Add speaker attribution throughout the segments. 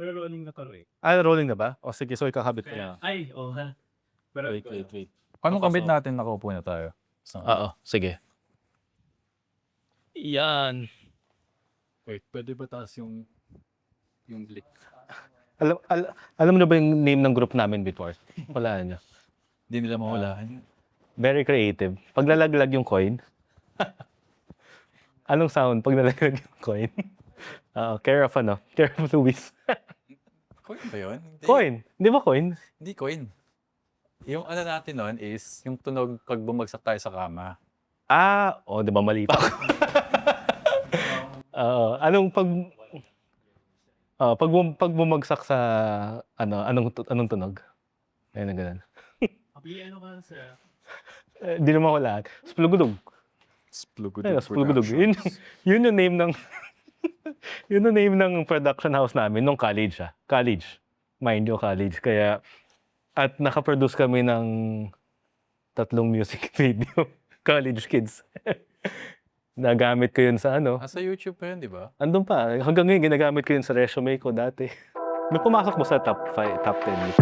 Speaker 1: Pero rolling na to eh.
Speaker 2: Rolling na ba? O sige, so ikakabit ko na.
Speaker 1: Ay, ha. Pero
Speaker 2: Wait.
Speaker 3: Paano
Speaker 2: Okay,
Speaker 3: kabit
Speaker 2: so-
Speaker 3: natin? Nakaupo na tayo.
Speaker 2: Oo, sige. Yan.
Speaker 3: Wait, pwede ba taas yung blick?
Speaker 2: Alam mo na ba yung name ng group namin before? Wala niya.
Speaker 3: Hindi nila mahulaan.
Speaker 2: Very creative. Pag nalaglag yung coin. Anong sound pag nalaglag yung coin? Care of Luis.
Speaker 3: Coin ba yun? Hindi.
Speaker 2: Coin. Di ba coin?
Speaker 3: Hindi coin. Yung ano natin nun is yung tunog pag bumagsak tayo sa kama.
Speaker 2: Di ba mali pa? Anong pag bumagsak sa anong tunog? Ayun na ganun.
Speaker 1: ano ka sa...
Speaker 2: Di naman wala. Splugudog. Splugudog. Yun yung name ng yun yung name ng production house namin nung college. College. Mind you, college. Kaya at nakaproduce kami ng 3 music video. College kids. Nagamit ko yun sa
Speaker 3: Sa YouTube pa yun, di ba?
Speaker 2: Andun pa. Hanggang ngayon, ginagamit ko yun sa resume ko dati. May pumasok mo sa top 10 list.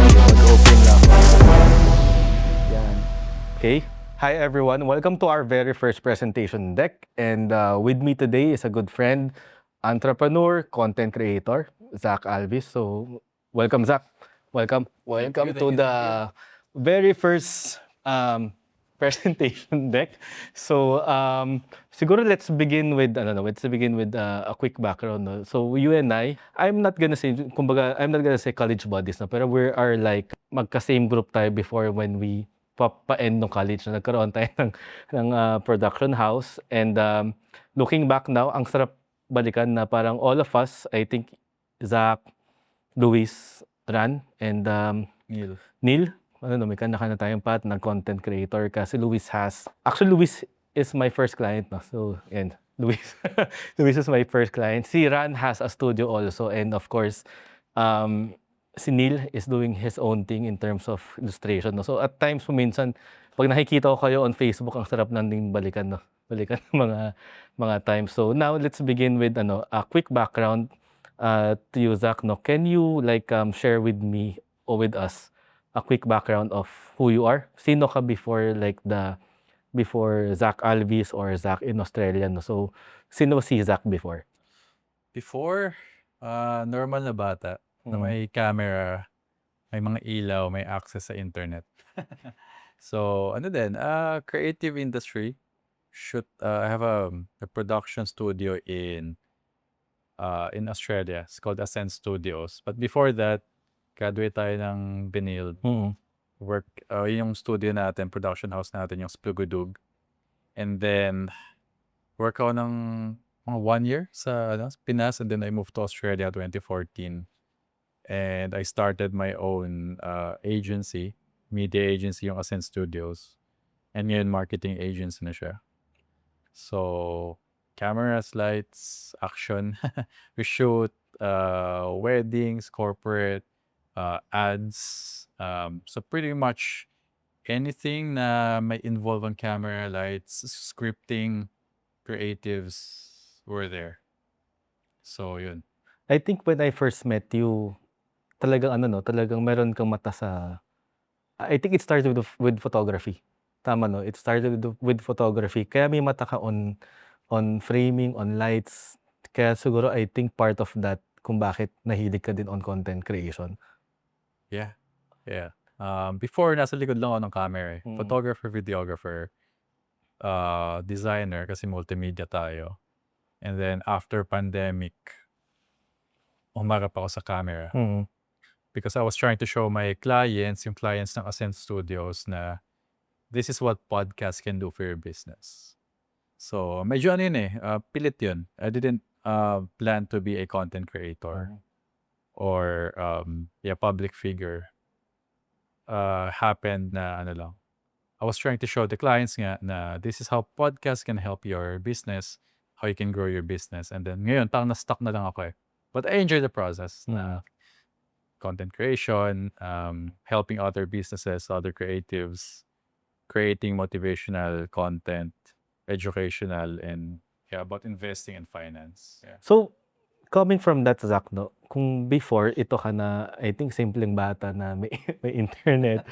Speaker 2: Mag-open lang. Yan. Okay. Hi everyone. Welcome to our very first presentation deck. And with me today is a good friend, entrepreneur, content creator, Zac Alviz. So, welcome Zac. Welcome to the very first presentation deck. So, siguro let's begin with a quick background. No? So, you and I'm not gonna say college buddies, no? Pero we are like magka-same group tayo before when we pa-end ng college na nagkaroon tayo ng production house. And looking back now, ang sarap balikan na parang all of us, I think, Zac, Luis, Ran, and Neil. May kanya-kanya tayong path na content creator kasi Luis is my first client. No? So, yan. Luis is my first client. Si Ran has a studio also. And of course, si Neil is doing his own thing in terms of illustration. No? So, at times, minsan, pag nakikita ko kayo on Facebook, ang sarap nanding balikan. No? Balikan ng mga times. So, now, let's begin with a quick background to you, Zac. No? Can you share with me or with us a quick background of who you are? Sino ka before before Zac Alviz or Zac in Australia? No? So, sino si Zac before?
Speaker 3: Before, normal na bata na may camera, may mga ilaw, may access sa internet. So, creative industry. I have a production studio in Australia. It's called Ascent Studios. But before that, graduate tayo ng Benil. Work, yung studio natin, production house natin, yung Splugudog. And then, work ako ng mga 1 year sa Pinas, and then I moved to Australia 2014. And I started my own agency, media agency, yung Ascent Studios. And ngayon, marketing agency na siya. So, cameras, lights, action. We shoot weddings, corporate, ads. So, pretty much anything na may involve on camera, lights, scripting, creatives, we're there. So, yun.
Speaker 2: I think when I first met you, talagang talagang meron kang mata sa... I think it started with photography. Tama, no? It started with photography. Kaya may mata ka on framing, on lights. Kaya siguro I think part of that kung bakit nahilig ka din on content creation.
Speaker 3: Yeah. Before, nasa likod lang ako ng camera. Photographer, videographer, designer kasi multimedia tayo. And then after pandemic, umarap ako sa camera. Because I was trying to show my clients, yung clients ng Ascent Studios na this is what podcast can do for your business. So, medyo pilit yun. I didn't plan to be a content creator or public figure. Happened na lang. I was trying to show the clients nga na this is how podcast can help your business, how you can grow your business. And then ngayon, parang na-stuck na lang ako eh. But I enjoy the process. content creation, helping other businesses, other creatives, creating motivational content, educational, and yeah, about investing and finance. Yeah.
Speaker 2: So, coming from that, Zach, no, kung before, ito ka na, I think, simpleng bata na may, may internet,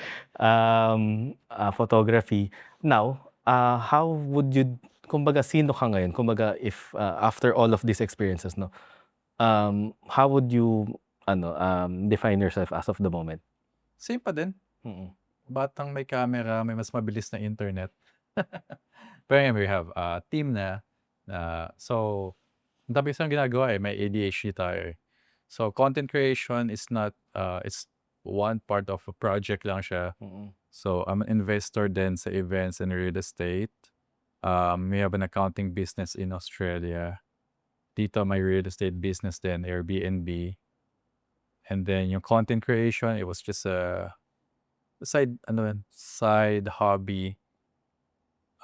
Speaker 2: photography. Now, how would you, kumbaga, sino ka ngayon? Kumbaga, if after all of these experiences, no, how would you, define yourself as of the moment?
Speaker 3: Same pa din.
Speaker 2: Mm-mm.
Speaker 3: Batang may camera, may mas mabilis na internet. Pero anyway, we have a team na, so, ang dami isang ginagawa eh, may ADHD tayo eh. So, content creation is not, it's one part of a project lang siya.
Speaker 2: Mm-mm.
Speaker 3: So, I'm an investor din sa events and real estate. We have an accounting business in Australia. Dito, may real estate business din, Airbnb. And then, yung content creation, it was just a side hobby.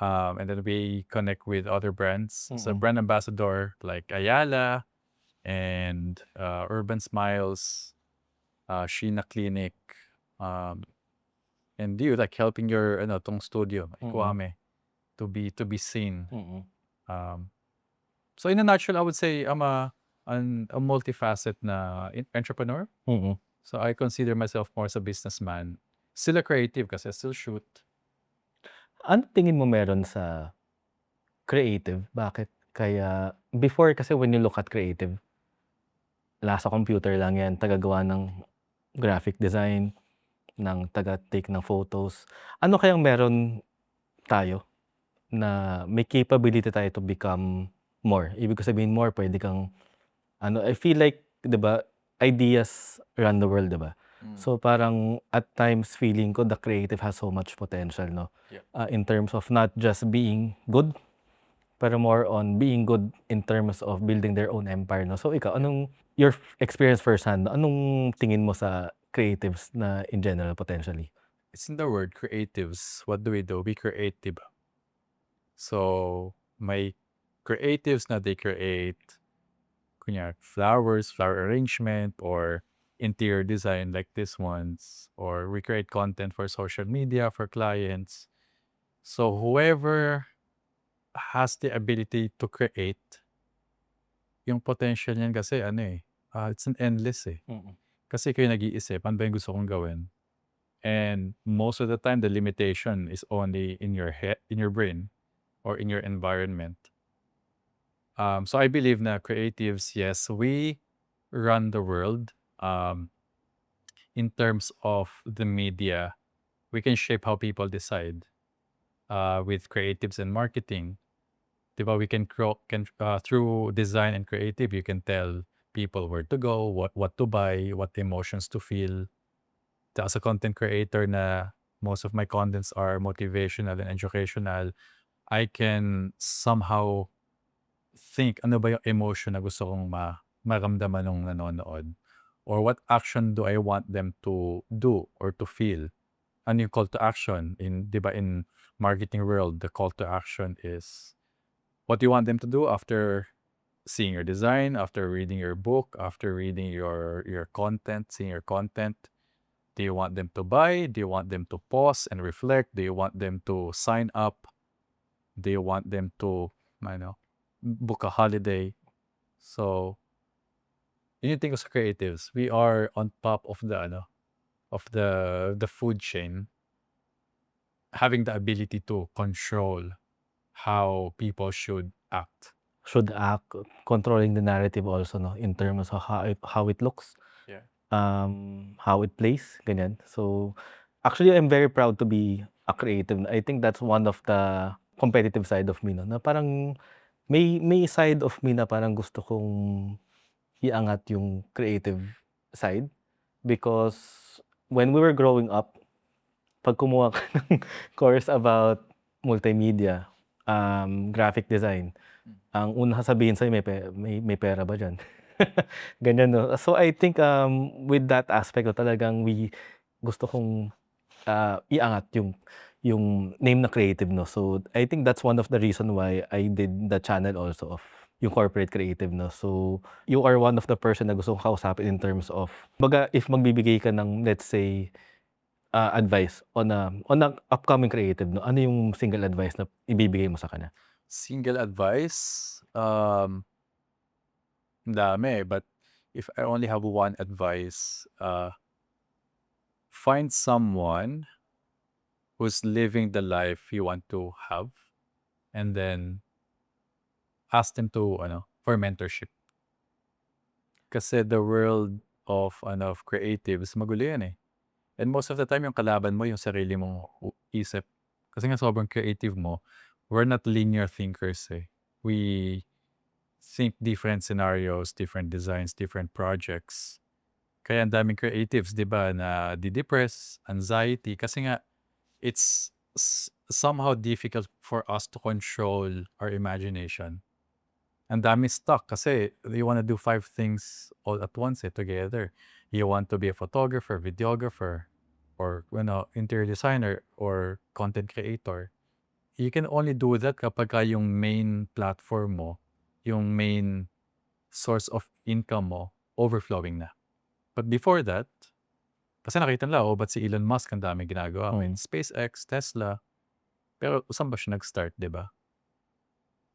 Speaker 3: And then we connect with other brands. So,
Speaker 2: Mm-mm.
Speaker 3: brand ambassador like Ayala and Urban Smiles, Sheena Clinic, and you like helping your tong studio, iKwaMe, to be seen.
Speaker 2: Mm-mm.
Speaker 3: So in a nutshell, I would say I'm a multifaceted na entrepreneur.
Speaker 2: Mm-mm.
Speaker 3: So I consider myself more as a businessman. Still a creative kasi I still shoot.
Speaker 2: Ano tingin mo meron sa creative? Bakit kaya, before kasi when you look at creative, nasa computer lang yan, tagagawa ng graphic design, ng taga-take ng photos. Ano kayang meron tayo na may capability tayo to become more? Ibig ko sabihin more, pwede kang, I feel like, di ba, ideas run the world, di ba? So parang at times feeling ko the creative has so much potential, no?
Speaker 3: Yeah.
Speaker 2: In terms of not just being good, pero more on being good in terms of building their own empire, no? So ikaw, your experience firsthand, anong tingin mo sa creatives na in general potentially?
Speaker 3: It's in the word creatives. What do? We create, diba? So may creatives na they create kunya flowers, flower arrangement, or interior design like this ones, or we create content for social media for clients. So whoever has the ability to create, yung potential niyan kasi it's an endless eh. Kasi kayo nag-iisip, ano ba yung gusto kong gawin? And most of the time, the limitation is only in your head, in your brain, or in your environment. So I believe na creatives, yes, we run the world. In terms of the media, we can shape how people decide. With creatives and marketing, diba, we can through design and creative, you can tell people where to go, what to buy, what emotions to feel. As a content creator na most of my contents are motivational and educational, I can somehow think ano ba yung emotion na gusto kong maramdaman ng nanonood, or what action do I want them to do or to feel. Ano yung call to action in, diba, in marketing world, the call to action is what do you want them to do after seeing your design, after reading your book, after reading your content, seeing your content. Do you want them to buy? Do you want them to pause and reflect? Do you want them to sign up? Do you want them to, book a holiday? So, yun yung thing ko sa creatives. We are on top of the food chain, having the ability to control how people should act.
Speaker 2: Should act, controlling the narrative also, no? In terms of how it looks,
Speaker 3: Yeah.
Speaker 2: how it plays, ganyan. So, actually, I'm very proud to be a creative. I think that's one of the competitive side of me, no? Na parang may side of me na parang gusto kong iangat yung creative side, because when we were growing up, pag kumuha ka ng course about multimedia, graphic design, ang una sasabihin sa'yo, may pera ba dyan? Ganyan, no? So I think with that aspect, talagang gusto kong iangat yung name na creative, no? So I think that's one of the reason why I did the channel also of yung corporate creative, no? So, you are one of the person na gusto kong kausapin in terms of, baga, if magbibigay ka ng, let's say, advice on a upcoming creative, no? Ano yung single advice na ibibigay mo sa kanya?
Speaker 3: Single advice? Ang dami, but if I only have one advice, find someone who's living the life you want to have, and then ask them to, for mentorship. Kasi the world of creatives, magulo yan eh. And most of the time, yung kalaban mo, yung sarili mong isip. Kasi nga sobrang creative mo, we're not linear thinkers eh. We think different scenarios, different designs, different projects. Kaya ang daming creatives, di ba, na di-depress, anxiety, kasi nga, it's somehow difficult for us to control our imagination. Ang dami stuck kasi you want to do 5 things all at once together. You want to be a photographer, videographer, or interior designer, or content creator. You can only do that kapag yung main platform mo, yung main source of income mo, overflowing na. But before that, kasi nakita nila, ba't si Elon Musk ang dami ginagawa? SpaceX, Tesla. Pero saan ba siya nag-start, di ba?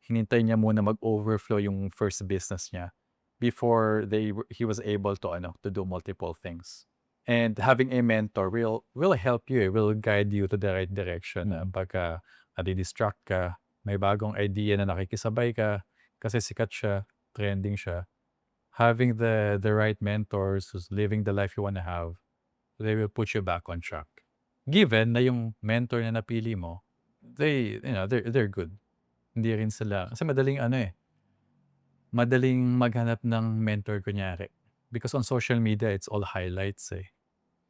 Speaker 3: Hinintay niya muna mag-overflow yung first business niya before he was able to do multiple things. And having a mentor will help you, will guide you to the right direction. Pagka nadi-distract ka, may bagong idea na nakikisabay ka kasi sikat siya, trending siya. Having the right mentors who's living the life you want to have, they will put you back on track. Given na yung mentor na napili mo, they're good. Hindi rin sila, kasi madaling maghanap ng mentor kunyari. Because on social media, it's all highlights eh.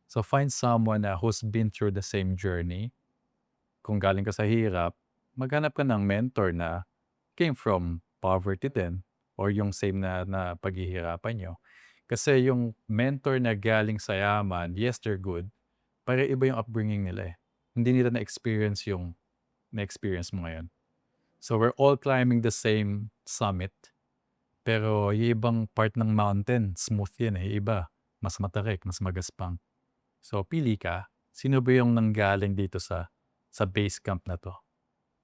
Speaker 3: So find someone who's been through the same journey. Kung galing ka sa hirap, maghanap ka ng mentor na came from poverty din, or yung same na paghihirapan nyo. Kasi yung mentor na galing sa yaman, yes, they're good, pero iba yung upbringing nila eh. Hindi nila na-experience yung na-experience mo ngayon. So we're all climbing the same summit, pero yung ibang part ng mountain, smooth yan eh. Iba, mas matarik, mas magaspang. So pili ka, sino ba yung nanggaling dito sa base camp na to?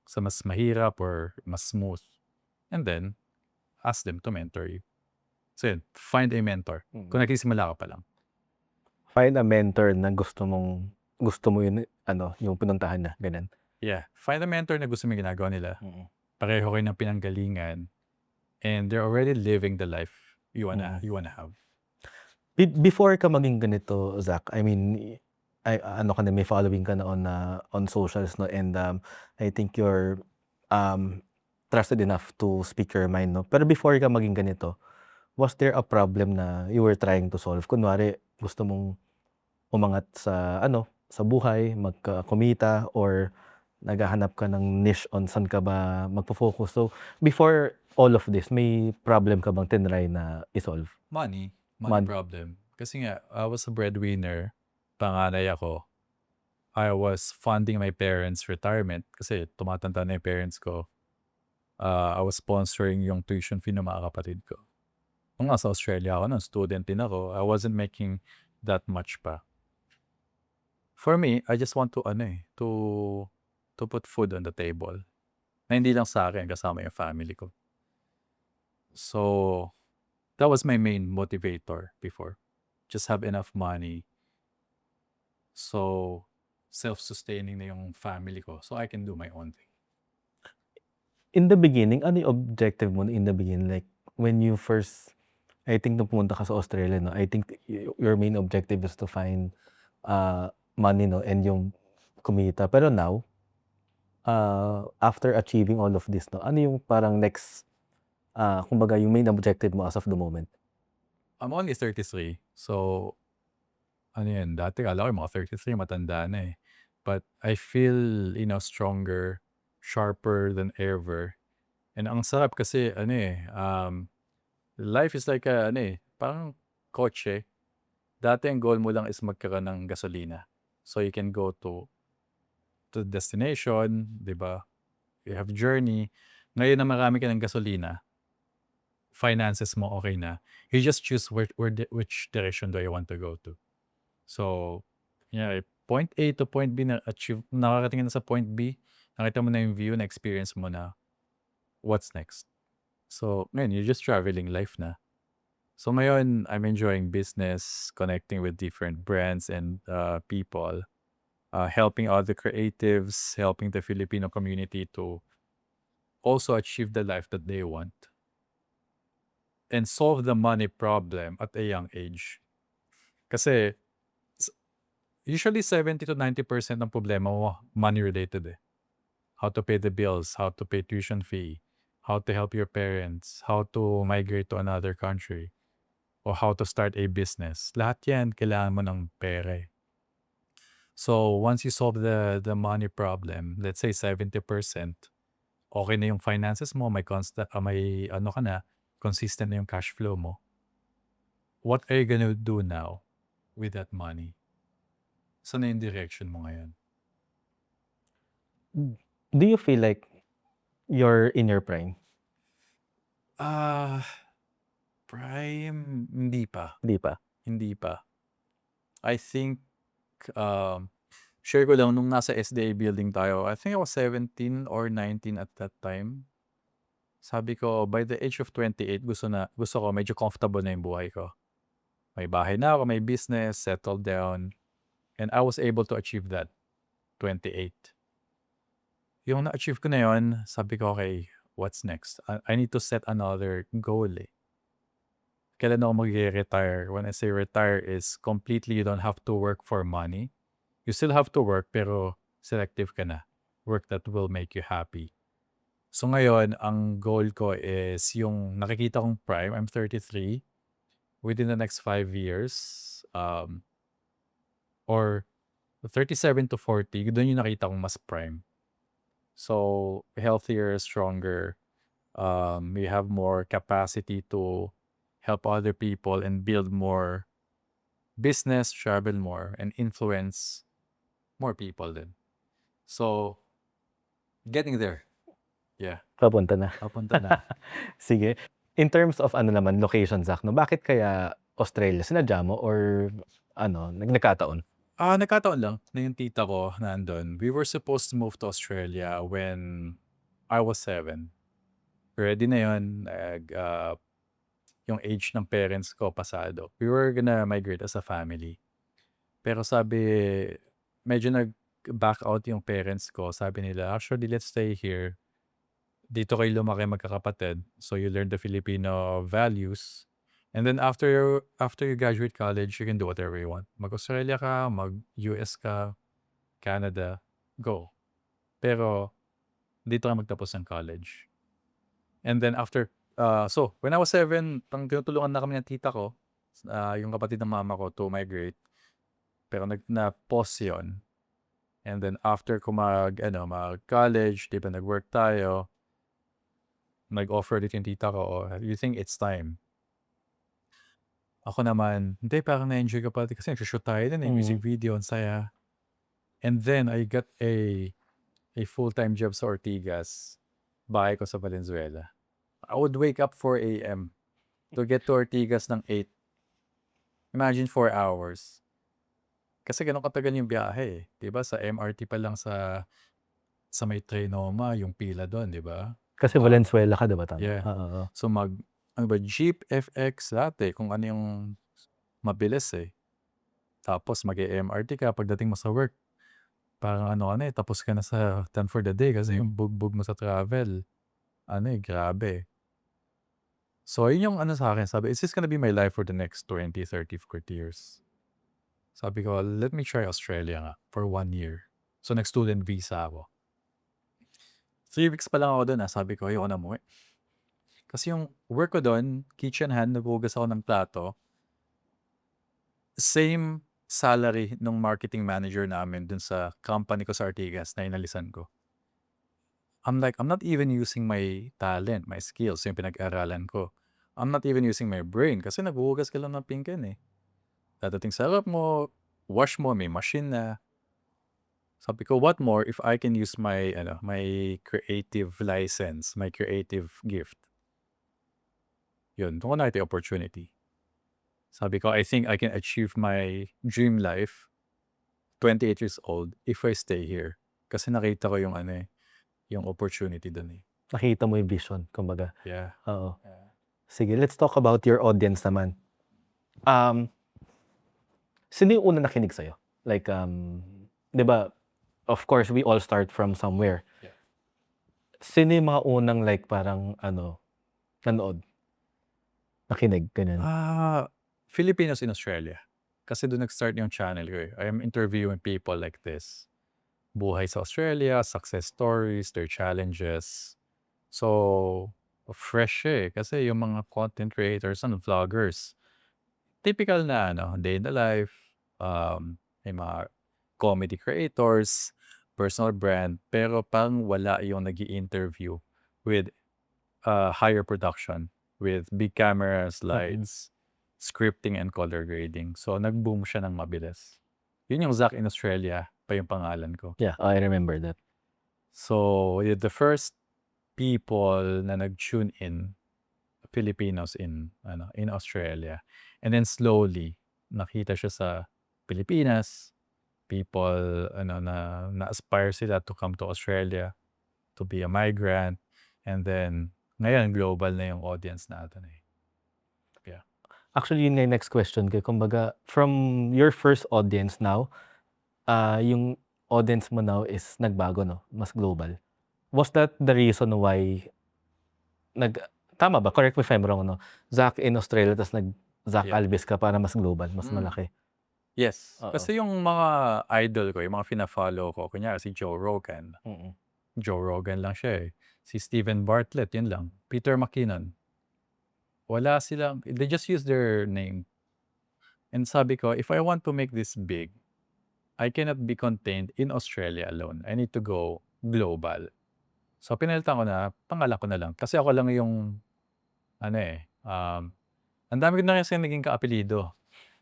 Speaker 3: Sa mas mahirap or mas smooth? And then, ask them to mentor you. So yun, find a mentor. Kung nagsisimula ka pa lang.
Speaker 2: Find a mentor na gusto mo yun, yung pinuntahan na, ganun.
Speaker 3: Yeah, find a mentor na gusto mo yung ginagawa nila. Pareho kayo ng pinanggalingan, and they're already living the life you wanna have.
Speaker 2: Before ka maging ganito, Zac, I mean, may following ka na on socials, no? And I think you're trusted enough to speak your mind, no? Pero before ka maging ganito, was there a problem na you were trying to solve? Kunwari, gusto mong umangat sa buhay, kumita, or naghahanap ka ng niche on saan ka ba magpo-focus. So, before all of this, may problem ka bang tinry na isolve?
Speaker 3: Money problem. Kasi nga, I was a breadwinner, panganay ako. I was funding my parents' retirement kasi tumatanda na yung parents ko. I was sponsoring yung tuition fee ng mga kapatid ko. Nung nasa Australia ako, student din ako, I wasn't making that much pa. For me, I just want to put food on the table. Na hindi lang sa akin, kasama yung family ko. So, that was my main motivator before. Just have enough money. So, self-sustaining na yung family ko. So, I can do my own thing.
Speaker 2: In the beginning, ano yung objective mo in the beginning? Like, when you first, I think nung pumunta ka sa Australia, no? I think your main objective is to find money, no? And yung kumita. Pero now, after achieving all of this, no? Ano yung parang next, kumbaga yung main objective mo as of the moment?
Speaker 3: I'm only 33. So, dati kala ko yung mga 33, matanda na eh. But I feel, stronger, sharper than ever. And ang sarap kasi, life is like parang kotse. Dati ang goal mo lang is magkaroon ng gasolina. So you can go to destination, di ba? You have journey. Ngayon na marami ka ng gasolina, finances mo okay na, you just choose which direction do I want to go to. So, yeah, point A to point B na achieve, nakarating na sa point B, nakita mo na yung view, na-experience mo na, what's next? So, ngayon, you're just traveling life na. So ngayon, I'm enjoying business, connecting with different brands and people, helping other creatives, helping the Filipino community to also achieve the life that they want and solve the money problem at a young age. Kasi s- usually 70 to 90% ng problema mo money related eh. How to pay the bills, how to pay tuition fee, how to help your parents, how to migrate to another country, or how to start a business. Lahat yan, kailangan mo ng pera eh. So, once you solve the money problem, let's say 70%, okay na yung finances mo, may constant, may ano ka na, consistent na yung cash flow mo. What are you gonna do now with that money? Saan na yung direction mo ngayon?
Speaker 2: Do you feel like you're in your prime?
Speaker 3: Prime, hindi pa.
Speaker 2: Di pa?
Speaker 3: Hindi pa. I think, share ko lang, nung nasa SDA building tayo, I think I was 17 or 19 at that time. Sabi ko, by the age of 28, gusto ko, medyo comfortable na yung buhay ko. May bahay na ako, may business, settled down. And I was able to achieve that, 28. Yung na-achieve ko na yun, sabi ko, okay, what's next? I need to set another goal eh. Kailan ako mag-retire? When I say retire is completely you don't have to work for money. You still have to work pero selective ka na. Work that will make you happy. So ngayon, ang goal ko is yung nakikita kong prime, I'm 33, within the next 5 years, or 37 to 40, doon yung nakita kong mas prime. So, healthier, stronger, we have more capacity to help other people and build more business, travel more, and influence more people then. So, getting there. Yeah,
Speaker 2: Papunta na.
Speaker 3: papunta na.
Speaker 2: Sige. In terms of ano naman, location, Zac, no? Bakit kaya Australia? Sinadya mo or ano, nagkataon?
Speaker 3: Nagkataon lang na yung tita ko nandun. We were supposed to move to Australia when I was 7. Ready na yun. Yung age ng parents ko pasado. We were gonna migrate as a family. Pero sabi, medyo nag-back out yung parents ko. Sabi nila, actually, let's stay here. Dito kayo lumaki magkakapatid. So you learn the Filipino values. And then after you graduate college, you can do whatever you want. Mag-Australia ka, mag-US ka, Canada, go. Pero dito ka magtapos ng college. And then after, so when I was 7, tinutulungan na kami ng tita ko, yung kapatid ng mama ko to migrate. Pero na-pause yun. And then after ko mag-college, di ba nag-work tayo, nag-offer dito yung tita ko, you think it's time? Ako naman, hindi, parang na-enjoy ko pa kasi nag-shoot tayo din, music video, ang saya. And then I got a full-time job sa Ortigas, bahay ko sa Valenzuela. I would wake up 4 a.m. to get to Ortigas ng 8. Imagine 4 hours. Kasi ganun katagal yung biyahe eh. Diba? Sa MRT pa lang sa may Trinoma, yung pila doon, di ba?
Speaker 2: Kasi Valenzuela ka, diba? Tama?
Speaker 3: Yeah.
Speaker 2: Oo.
Speaker 3: So ano ba, Jeep, FX, lahat eh. Kung ano yung mabilis eh. Tapos mag-MRT ka pagdating mo sa work. Parang ano ka na eh, tapos ka na sa done for the day kasi yung bugbog mo sa travel. Ano eh, grabe. So yun yung ano sa akin, sabi, is this gonna be my life for the next 20, 30, 40 years? Sabi ko, let me try Australia nga for 1 year. So nag-student visa ako. 3 weeks pa lang ako doon, sabi ko, ayoko na umuwi. Kasi yung work ko doon, kitchen hand, naghugas ako ng plato. Same salary nung marketing manager namin dun sa company ko sa Ortigas na inalisan ko. I'm not even using my talent, my skills, yung pinag-aralan ko. I'm not even using my brain kasi naghuhugas ka lang ng pinggan eh. Dadating sa harap mo, wash mo, may machine na. Sabi ko, what more if I can use my creative license, my creative gift? Yun, doon ko nakita yung opportunity. Sabi ko, I think I can achieve my dream life 28 years old if I stay here. Kasi nakita ko yung yung opportunity doon eh.
Speaker 2: Nakita mo yung vision, kumbaga.
Speaker 3: Yeah.
Speaker 2: Oo. Sige, let's talk about your audience naman. Sino yung una nakinig sa'yo? Like, di ba, of course, we all start from somewhere.
Speaker 3: Yeah.
Speaker 2: Sino yung mga unang like parang nanood? Nakinig, ganyan.
Speaker 3: Filipinos in Australia. Kasi doon nag-start yung channel ko eh. I am interviewing people like this. Buhay sa Australia, success stories, their challenges. So, fresh eh. Kasi yung mga content creators and vloggers, typical na day in the life, may mga comedy creators, personal brand, pero pang wala yung nag-i-interview with higher production, with big cameras, lights, scripting, and color grading. So, nag-boom siya ng mabilis. Yun yung Zac in Australia pa yung pangalan ko.
Speaker 2: Yeah, I remember that.
Speaker 3: So, the first people na nag-tune in, Filipinos in Australia. And then slowly, nakita siya sa Pilipinas. People na-aspire sila to come to Australia, to be a migrant. And then, ngayon, global na yung audience natin eh. Yeah.
Speaker 2: Actually, yun nga yung next question ko. Kumbaga, from your first audience now, yung audience mo now is nagbago, no? Mas global. Was that the reason why tama ba? Correct me if I'm wrong, no? Zac in Australia, tapos Zac
Speaker 3: Yeah.
Speaker 2: Alviz ka para mas global, mas malaki.
Speaker 3: Yes.
Speaker 2: Oo.
Speaker 3: Kasi yung mga idol ko, yung mga fina-follow ko, kunyari si Joe Rogan. Joe Rogan lang siya eh. Si Stephen Bartlett, yun lang. Peter McKinnon. Wala silang, they just use their name. And sabi ko, if I want to make this big, I cannot be contained in Australia alone. I need to go global. So, pinalitan ko na, pangalan ko na lang. Kasi ako lang yung, ang dami ko na kasi naging kaapelido.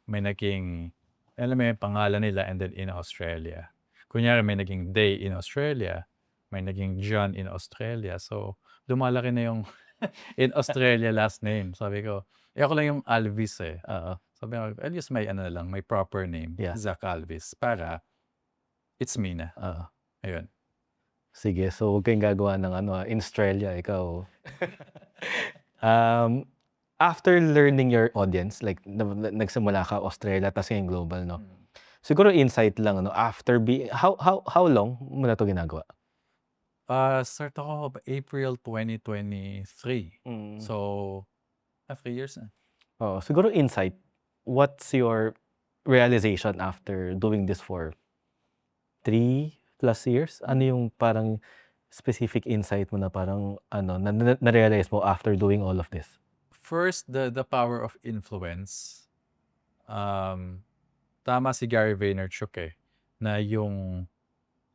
Speaker 3: May naging, alam mo yung pangalan nila and then in Australia. Kunyari, may naging Dey in Australia. May naging John in Australia. So, lumalaki na yung in Australia last name. Sabi ko, ako lang yung Alviz eh. Sabi ko, I'll use my, my proper name,
Speaker 2: Yeah.
Speaker 3: Zac Alviz, para it's me na. Ayun.
Speaker 2: Sige, so huwag kayong gagawa ng in Australia, ikaw. After learning your audience, like nagsimula ka Australia, tapos yung global, no? Siguro insight lang, no? After how long mo na to ginagawa?
Speaker 3: Start ako April 2023. So, 3 years na.
Speaker 2: Siguro insight. What's your realization after doing this for 3+ years? Ano yung parang specific insight mo na parang na-realize mo after doing all of this?
Speaker 3: First, the power of influence. Tama si Gary Vaynerchuk eh, na yung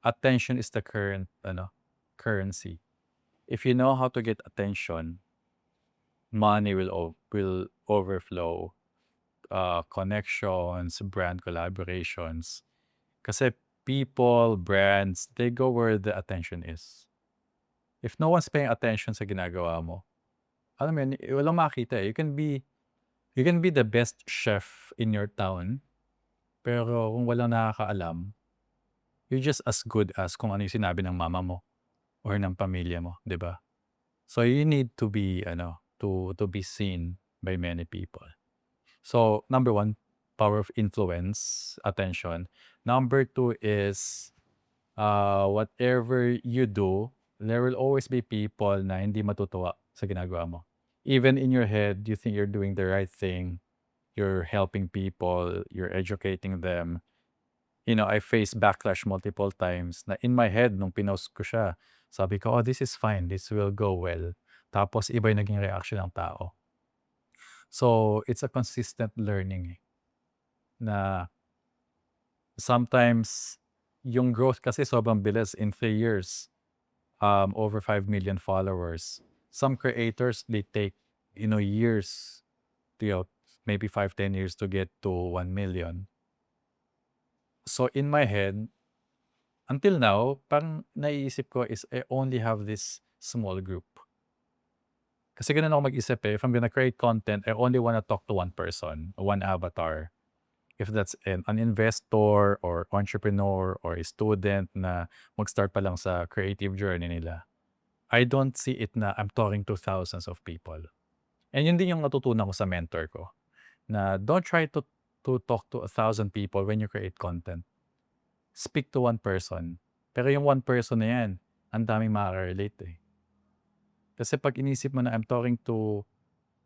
Speaker 3: attention is the current currency. If you know how to get attention, money will overflow, connections, brand collaborations. Kasi people, brands, they go where the attention is. If no one's paying attention sa ginagawa mo, alam mo yun, walang makita eh. You can be the best chef in your town, pero kung walang nakakaalam, you're just as good as kung ano yung sinabi ng mama mo or ng pamilya mo, di ba? So you need to be to be seen by many people. So number 1, power of influence, attention. Number 2 is whatever you do, there will always be people na hindi matutuwa sa ginagawa mo. Even in your head, you think you're doing the right thing. You're helping people. You're educating them. I faced backlash multiple times na in my head, nung pinost ko siya, sabi ko, this is fine. This will go well. Tapos, iba yung naging reaction ng tao. So, it's a consistent learning na sometimes, yung growth kasi sobrang bilis in 3 years. Over 5 million followers. Some creators, they take, years, maybe 5-10 years to get to 1 million. So in my head, until now, parang naiisip ko is I only have this small group. Kasi ganun ako mag-isip eh. If I'm gonna create content, I only wanna talk to one person, one avatar. If that's an investor or entrepreneur or a student na mag-start pa lang sa creative journey nila, I don't see it na I'm talking to thousands of people. And yun din yung natutunan ko sa mentor ko, na don't try to talk to 1,000 people when you create content. Speak to one person. Pero yung one person na yan, ang daming makaka-relate eh. Kasi pag inisip mo na I'm talking to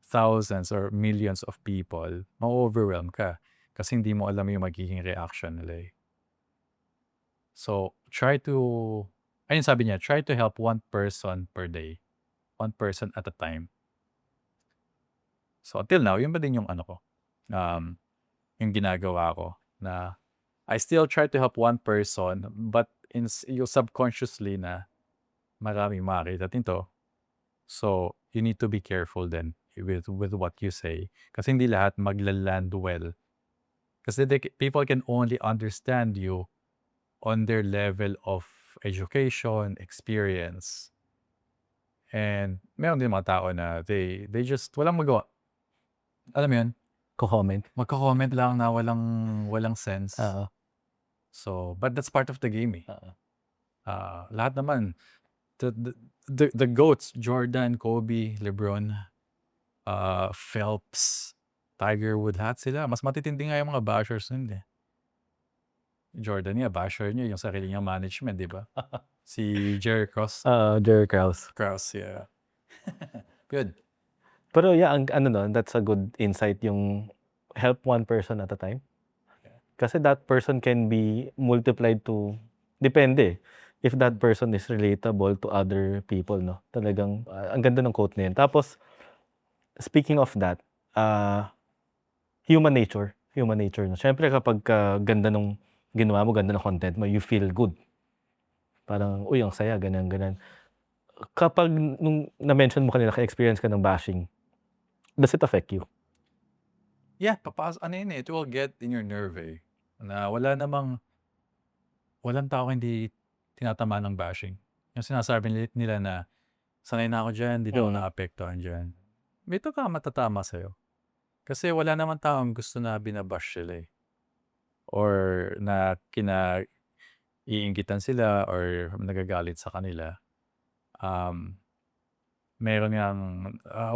Speaker 3: thousands or millions of people, ma-overwhelm ka. Kasi hindi mo alam yung magiging reaction nila eh. So, ayun sabi niya, try to help one person per day. One person at a time. So, until now, yun ba din yung ano ko? Yung ginagawa ko na I still try to help one person but yung subconsciously na maraming makakita nito. So, you need to be careful then with what you say. Kasi hindi lahat magla-land well. Kasi people can only understand you on their level of education, experience. And meron din mga tao na they just walang magawa. Alam mo yun?
Speaker 2: Ko-comment.
Speaker 3: Magko-comment lang na walang sense.
Speaker 2: Oo.
Speaker 3: So, but that's part of the game eh.
Speaker 2: Oo.
Speaker 3: Lahat naman, the GOATs, Jordan, Kobe, LeBron, Phelps, Tiger Woods, lahat sila. Mas matitindi nga yung mga bashers nun eh. Jordan niya, basher niya yung sarili niyang management, di ba? Si Jerry Krause.
Speaker 2: Jerry Krause.
Speaker 3: Krause, yeah. Good.
Speaker 2: Pero yeah, that's a good insight yung help one person at a time. Kasi that person can be multiplied to, depende. If that person is relatable to other people, no? Talagang, ang ganda ng quote na yun. Tapos, speaking of that, human nature. No? Siyempre kapag ganda nung ginawa mo, ganda ng content mo, you feel good. Parang, uy, ang saya, ganyan. Kapag nung na-mention mo kanina, ka-experience ka ng bashing, does it affect you?
Speaker 3: Yeah, it will get in your nerve eh. Na walang tao hindi tinatama ng bashing. Yung sinasabi nila na, sanay na ako dyan, di na ako naapektuhan dyan. Ito ka matatama sa'yo. Kasi wala naman taong gusto na binabash sila eh. Or na iinggitan sila or nagagalit sa kanila. Meron ngang,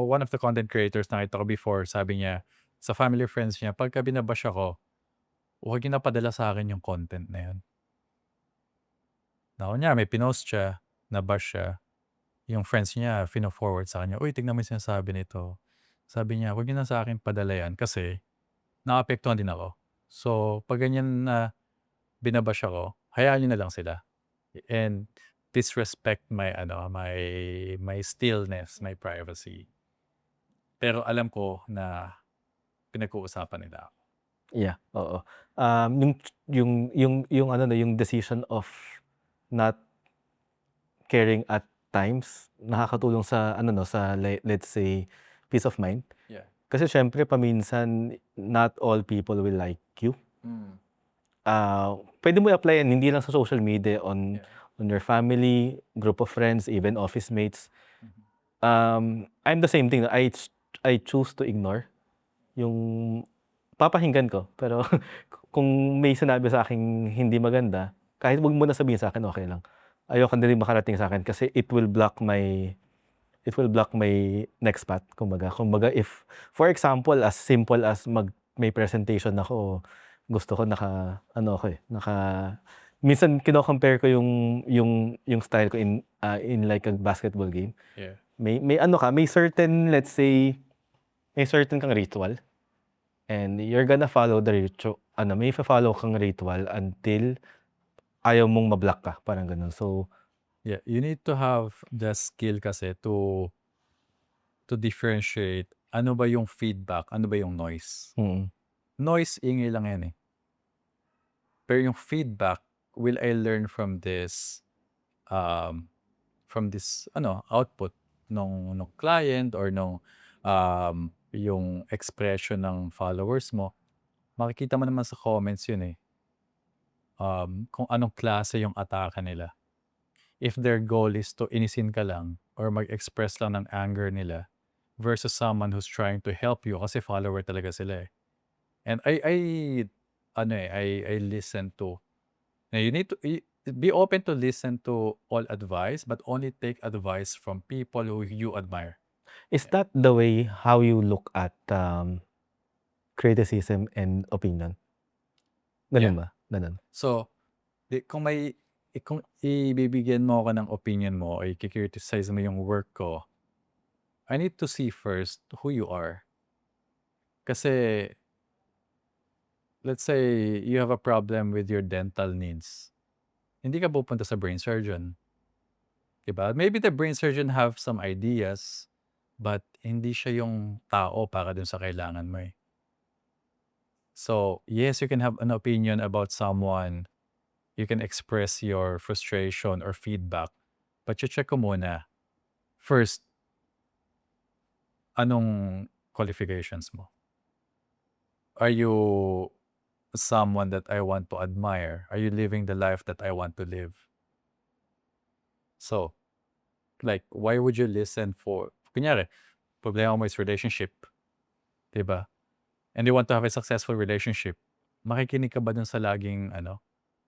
Speaker 3: one of the content creators nakita ko before, sabi niya, sa family friends niya, pagka binabash ako, huwag niyo na padala sa akin yung content na yun. Now, niya, may pinost siya, nabash siya. Yung friends niya, fino-forward sa kanya, uy, tignan mo yung sinasabi nito. Sabi niya, huwag niyo na sa akin padala yan kasi naapektuhan din ako. So, pag ganyan na binabash ako, hayaan niyo na lang sila. And disrespect my stillness, my privacy. Pero alam ko na pinag-uusapan nila ako.
Speaker 2: Yeah, oo. Yung decision of not caring at times, nakakatulong sa let's say peace of mind.
Speaker 3: Yeah.
Speaker 2: Kasi syempre paminsan not all people will like you. Pwede mo i-apply yan hindi lang sa social media, on your family, group of friends, even office mates. I'm the same thing. I choose to ignore yung papakinggan ko. Pero kung may sinabi sa akin hindi maganda, kahit wag mo na sabihin sa akin, okay lang. Ayoko na rin makarating sa akin kasi it will block my next path. Kumbaga if, for example, as simple as may presentation ako, gusto ko minsan kino-compare ko yung style ko in like a basketball game.
Speaker 3: Yeah.
Speaker 2: May certain, let's say, may certain kang ritual. And you're gonna follow the ritual, may follow kang ritual until ayaw mong ma-block ka, parang ganun. So,
Speaker 3: yeah, you need to have the skill kasi to differentiate ano ba yung feedback, ano ba yung noise. Noise, ingay lang yan eh. Pero yung feedback, will I learn from this output ng client or yung expression ng followers mo, makikita mo naman sa comments yun eh. Kung anong klase yung atake nila. If their goal is to inisin ka lang or mag-express lang ng anger nila, versus someone who's trying to help you kasi follower talaga sila eh. And I listen to. Now you need to be open to listen to all advice, but only take advice from people who you admire.
Speaker 2: Is that the way how you look at criticism and opinion? Ganun
Speaker 3: Yeah.
Speaker 2: ba? Ganun.
Speaker 3: So, kung ibibigyan mo ako ng opinion mo o i-criticize mo yung work ko, I need to see first who you are. Kasi, let's say you have a problem with your dental needs. Hindi ka pupunta sa brain surgeon. Diba? Maybe the brain surgeon have some ideas, but hindi siya yung tao para dun sa kailangan mo eh. So, yes, you can have an opinion about someone. You can express your frustration or feedback. But check ko muna. First, anong qualifications mo? Are you someone that I want to admire? Are you living the life that I want to live? So, like, why would you listen for... Kunyari, problema mo is relationship. Diba? And you want to have a successful relationship. Makikinig ka ba dun sa laging,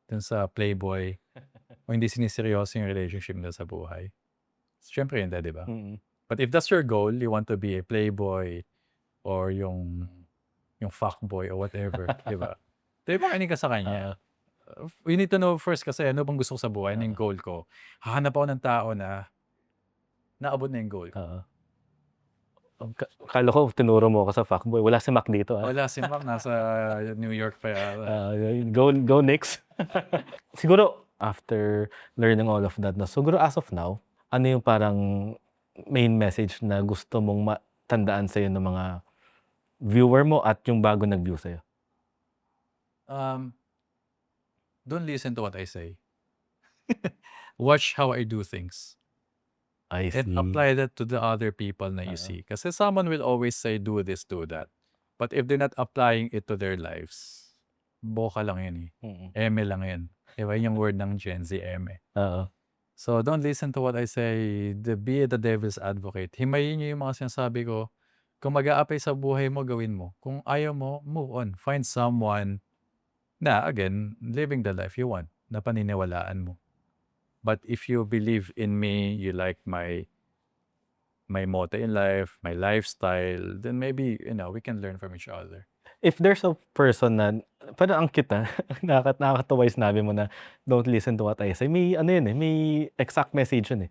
Speaker 3: dun sa playboy? O hindi siniseryoso yung relationship nila sa buhay? Siyempre hindi, diba? But if that's your goal, you want to be a playboy or yung fuckboy or whatever, diba? Diba makinig ka sa kanya? We need to know first kasi ano bang gusto ko sa buhay, ano yung goal ko. Hahanap ako ng tao na naabot na yung goal ko.
Speaker 2: Akala ko tinuro mo ako sa fuckboy. Wala si Mac dito.
Speaker 3: Wala si Mac, nasa New York pa yata.
Speaker 2: Go Knicks. Siguro, after learning all of that, siguro as of now, ano yung parang main message na gusto mong matandaan sa'yo ng mga viewer mo at yung bago nag-view sa'yo?
Speaker 3: Don't listen to what I say. Watch how I do things.
Speaker 2: I see.
Speaker 3: And apply that to the other people na you see. Kasi someone will always say, do this, do that. But if they're not applying it to their lives, boka lang yun eh. Eme lang yun. Diba yung word ng Gen Z, eme. So don't listen to what I say. Be the devil's advocate. Himayin nyo yung mga sinasabi ko. Kung mag-a-apply sa buhay mo, gawin mo. Kung ayaw mo, move on. Find someone na, again, living the life you want, na paniniwalaan mo. But if you believe in me, you like my motto in life, my lifestyle, then maybe, we can learn from each other.
Speaker 2: If there's a person na, parang ang kita, nakakatawa yung sinabi mo na, don't listen to what I say. May, may exact message yun eh.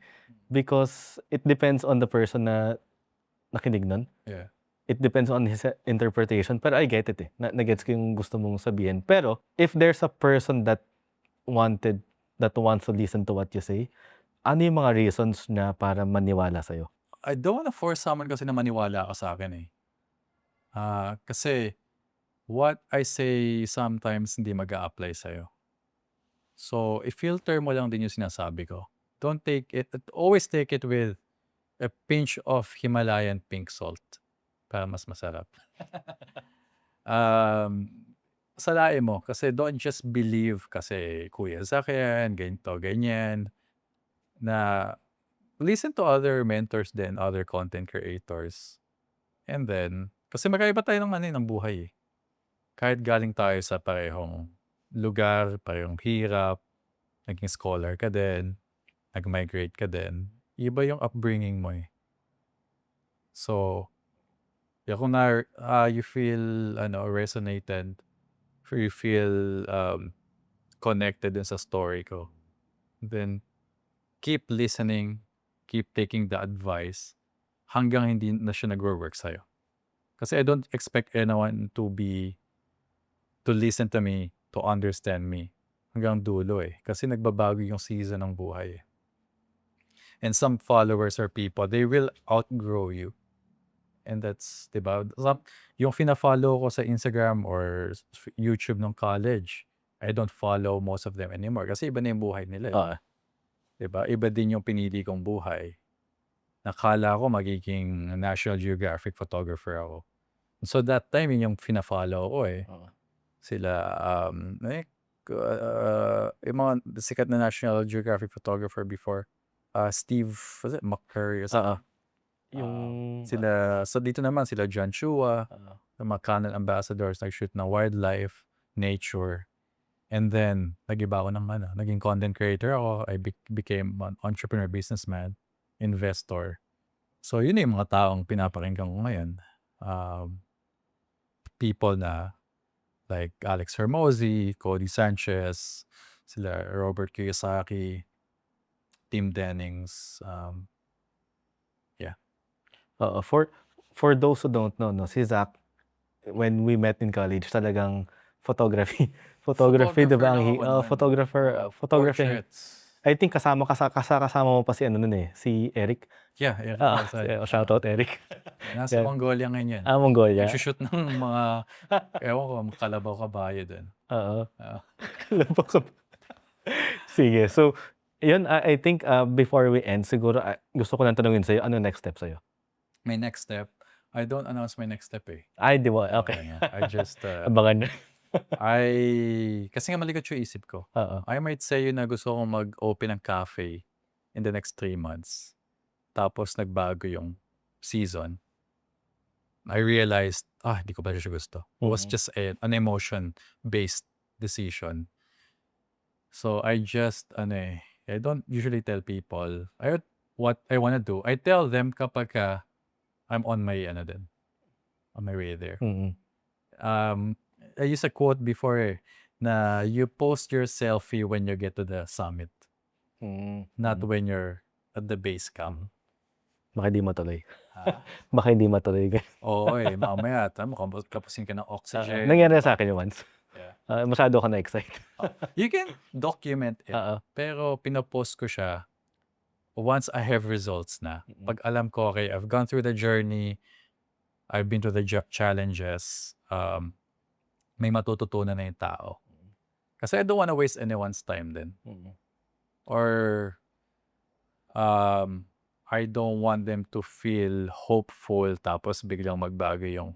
Speaker 2: Because it depends on the person na nakinig nun.
Speaker 3: Yeah.
Speaker 2: It depends on his interpretation. Pero I get it eh. Nagets ko yung gusto mong sabihin. Pero, if there's a person that wants to listen to what you say, ano yung mga reasons na para maniwala sa'yo?
Speaker 3: I don't want to force someone kasi na maniwala ka sa akin eh. Kasi what I say sometimes hindi mag-a-apply sa'yo. So, i-filter mo lang din yung sinasabi ko. Don't take it, always take it with a pinch of Himalayan pink salt para mas masarap. Salain mo kasi don't just believe kasi Kuya Zac yan, ganito, ganyan. Na listen to other mentors din, other content creators. And then, kasi magkaiba tayo ng buhay eh. Kahit galing tayo sa parehong lugar, parehong hirap, naging scholar ka din, nag-migrate ka din, iba yung upbringing mo eh. So, kung you feel resonated, or you feel connected din sa story ko, then keep listening, keep taking the advice hanggang hindi na siya nag-work sa'yo. Kasi I don't expect anyone to listen to me, to understand me hanggang dulo eh. Kasi nagbabago yung season ng buhay eh. And some followers or people, they will outgrow you. And that's, diba? Yung fina-follow ko sa Instagram or YouTube ng college, I don't follow most of them anymore. Kasi iba na yung buhay nila. Diba? Iba din yung pinili kong buhay. Nakala ko magiging National Geographic photographer ako. So that time, yun yung fina-follow ko eh. Sila, yung mga sikat na National Geographic photographer before, Steve, was it McCurry or something?
Speaker 2: Yung
Speaker 3: Sila, dito naman, sila John Chua,
Speaker 2: oo.
Speaker 3: yung mga Canon ambassadors, nag-shoot ng wildlife, nature. And then, nag-iba ako ng naging content creator ako. I became an entrepreneur, businessman, investor. So, yun yung mga taong pinapakinggan ko ngayon. People na like Alex Hermosi, Cody Sanchez, sila Robert Kiyosaki, Tim Dennings.
Speaker 2: Oo, for those who don't know, no, si Zac, when we met in college, talagang photography. Photography, di ba? Photographer.
Speaker 3: Portraits.
Speaker 2: I think kasama mo pa si ano nun eh, si Eric.
Speaker 3: Yeah, Eric
Speaker 2: Ah,
Speaker 3: Alzay.
Speaker 2: shoutout Eric.
Speaker 3: Nasa Mongolia ngayon yan.
Speaker 2: Mongolia.
Speaker 3: Nagsushoot ng mga, ewan ko, kalabaw kabayo dun.
Speaker 2: Oo.
Speaker 3: Oo.
Speaker 2: Sige, so, yun, I think before we end, siguro gusto ko lang tanungin sa'yo, ano next step sa'yo?
Speaker 3: My next step, I don't announce my next step eh.
Speaker 2: Ay, di ba? Okay.
Speaker 3: I just,
Speaker 2: Abangan nyo.
Speaker 3: kasi nga maligat yung isip ko.
Speaker 2: Oo.
Speaker 3: I might say na gusto kong mag-open ng cafe in the next 3 months. Tapos nagbago yung season. I realized, hindi ko ba siya gusto. It was just an emotion-based decision. So I just, I don't usually tell people what I want to do. I tell them kapag I'm on my, on my way there. I used a quote before na you post your selfie when you get to the summit, not when you're at the base camp.
Speaker 2: Baka hindi matuloy. Baka hindi matuloy.
Speaker 3: Oo mamaya, kapusin ka ng oxygen.
Speaker 2: Nangyari sa akin yung once.
Speaker 3: Yeah.
Speaker 2: Masyado ako na-excite.
Speaker 3: You can document it, pero pinopost ko siya once I have results na. Pag alam ko, okay, I've gone through the journey, I've been to the challenges, may matututunan na yung tao. Kasi I don't wanna waste anyone's time din. Or, I don't want them to feel hopeful tapos biglang magbago yung,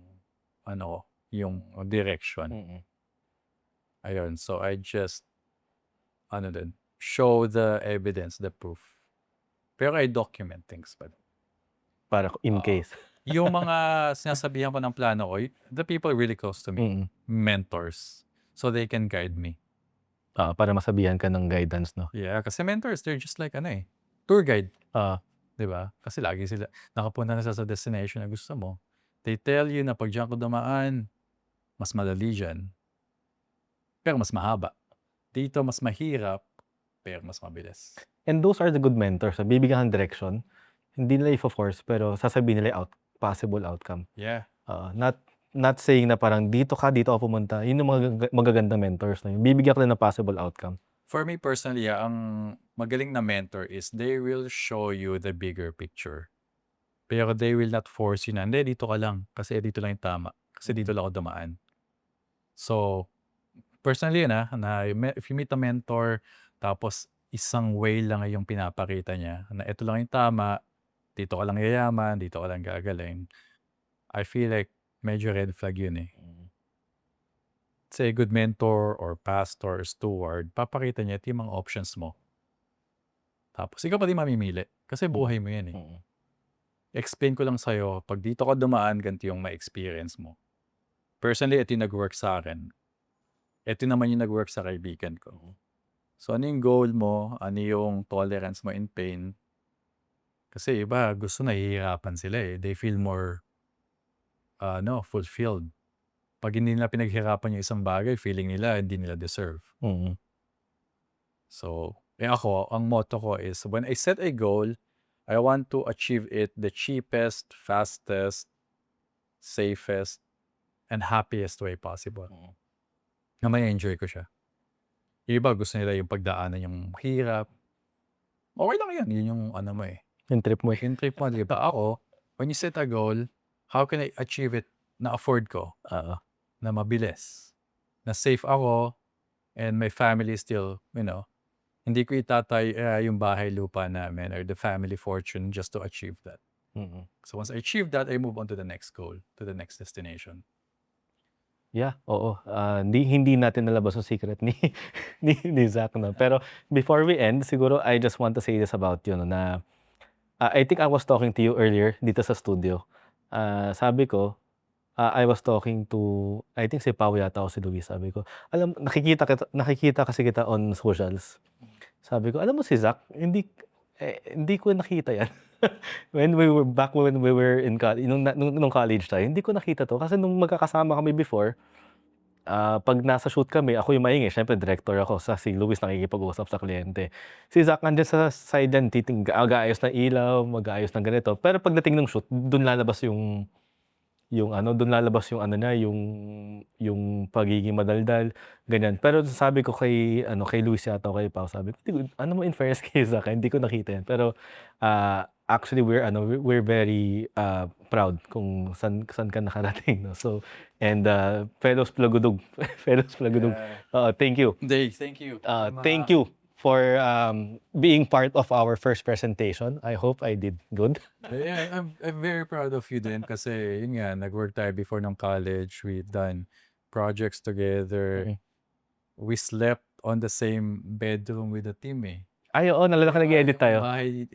Speaker 3: yung direction. Ayun, so I just, show the evidence, the proof. Pero I document things pa.
Speaker 2: Para in case.
Speaker 3: Yung mga sinasabihan ko ng plano ko, the people really close to me, mentors, so they can guide me.
Speaker 2: Para masabihan ka ng guidance, no?
Speaker 3: Yeah, kasi mentors, they're just like, tour guide. Diba? Kasi lagi sila, nakapunta na sa destination na gusto mo. They tell you na pag diyan ko dumaan, mas madali dyan. Pero mas mahaba. Dito, mas mahirap, pero mas mabilis.
Speaker 2: And those are the good mentors. Bibigyan ng direction. Hindi nila i-force, pero sasabihin nila possible outcome.
Speaker 3: Yeah.
Speaker 2: Not saying na parang dito ako pumunta. Yun yung mga magagandang mentors na yun. Bibigyan ka lang ng possible outcome.
Speaker 3: For me personally, ang magaling na mentor is they will show you the bigger picture. Pero they will not force you na, hindi, dito ka lang. Kasi dito lang yung tama. Kasi dito lang ako dumaan. So, personally yun na if you meet a mentor, tapos isang way lang yung pinapakita niya, na ito lang yung tama, dito ka lang yayaman, dito ka lang gagaling, I feel like medyo red flag yun eh. Say, good mentor or pastor or steward, papakita niya ito yung mga options mo. Tapos ikaw pa din mamimili. Kasi buhay mo yan eh. Explain ko lang sa'yo, pag dito ka dumaan, ganito yung ma-experience mo. Personally, ito yung nag-work sa akin. Ito naman yung nag-work sa kaibigan ko. So, ano yung goal mo? Ano yung tolerance mo in pain? Kasi iba, gusto nahihirapan sila eh. They feel more, fulfilled. Pag hindi nila pinaghirapan yung isang bagay, feeling nila hindi nila deserve. So, ako, ang motto ko is, when I set a goal, I want to achieve it the cheapest, fastest, safest, and happiest way possible. Na may enjoy ko siya. Iba gusto nila yung pagdaanan yung hirap. Okay lang yan. Yun yung mo eh.
Speaker 2: Yung trip mo eh.
Speaker 3: Yung trip mo, diba? Ako, when you set a goal, how can I achieve it na afford ko? Na mabilis. Na safe ako, and my family still, hindi ko itatay yung bahay lupa namin or the family fortune just to achieve that. So once I achieve that, I move on to the next goal, to the next destination.
Speaker 2: Yeah, oo. Hindi natin nalabas yung secret ni Zac, no? Pero before we end, siguro I just want to say this about you, no, na I think I was talking to you earlier dito sa studio. Sabi ko, I was talking to, I think si Pao yata o si Luis. Sabi ko, alam, nakikita kasi kita on socials. Sabi ko, alam mo si Zac, hindi ko nakita yan. When we were in college, nung college tayo, hindi ko nakita to. Kasi nung magkakasama kami before, pag nasa shoot kami, ako yung maingay. Siyempre, director ako. Si Luis nakikipag-usap sa kliyente. Si Zac andyan sa side yan, mag-aayos ng ilaw, mag-aayos ng ganito. Pero pagdating ng shoot, doon lalabas yung doon lalabas yung niya, yung pagiging madaldal, ganyan. Pero sabi ko kay Luis yata o kay Pao, sabi ko, mo in fairness kay Zac, hindi ko nakita yan. Pero actually we're very proud kung saan ka nakarating, no. So, and fellows Plagudug, thank you.
Speaker 3: Dey, thank you.
Speaker 2: Thank you for being part of our first presentation. I hope I did good.
Speaker 3: Yeah, I'm very proud of you din kasi yun nga, nag-work tayo before ng college. We've done projects together. We slept on the same bedroom with the team eh.
Speaker 2: Ay, oo, nalala ka nag-edit tayo.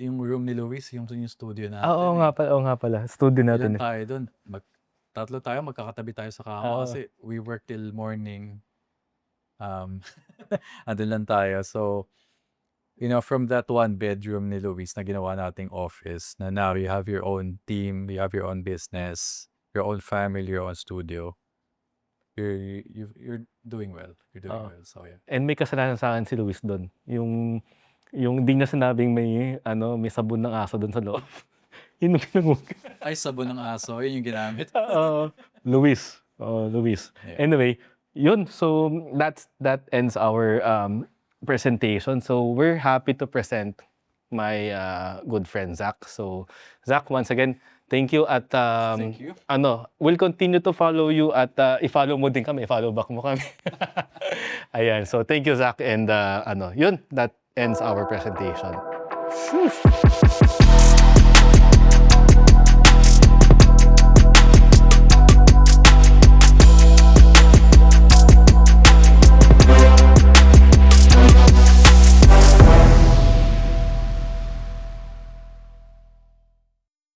Speaker 3: Yung room ni Luis, yung studio natin.
Speaker 2: Oo nga pala. Studio natin.
Speaker 3: Ilan tayo doon? Tatlo tayo, magkakatabi tayo sa kama kasi we work till morning. Andun lang tayo. So, from that one bedroom ni Luis na ginawa nating office, na now you have your own team, you have your own business, your own family, your own studio. You're doing well. You're doing well. So, yeah.
Speaker 2: And may kasalanan sa akin si Luis doon. Yung di niya sinabing may sabon ng aso doon sa loob. Yun yung pinagmug.
Speaker 3: Ay, sabon ng aso. Yun yung ginamit.
Speaker 2: Luis. Yeah. Anyway, yun. So, that ends our presentation. So, we're happy to present my good friend, Zac. So, Zac, once again, thank you at
Speaker 3: Thank you.
Speaker 2: We'll continue to follow you at i-follow mo din kami, i-follow back mo kami. Ayan. So, thank you, Zac. And yun, that ends our presentation. Whew.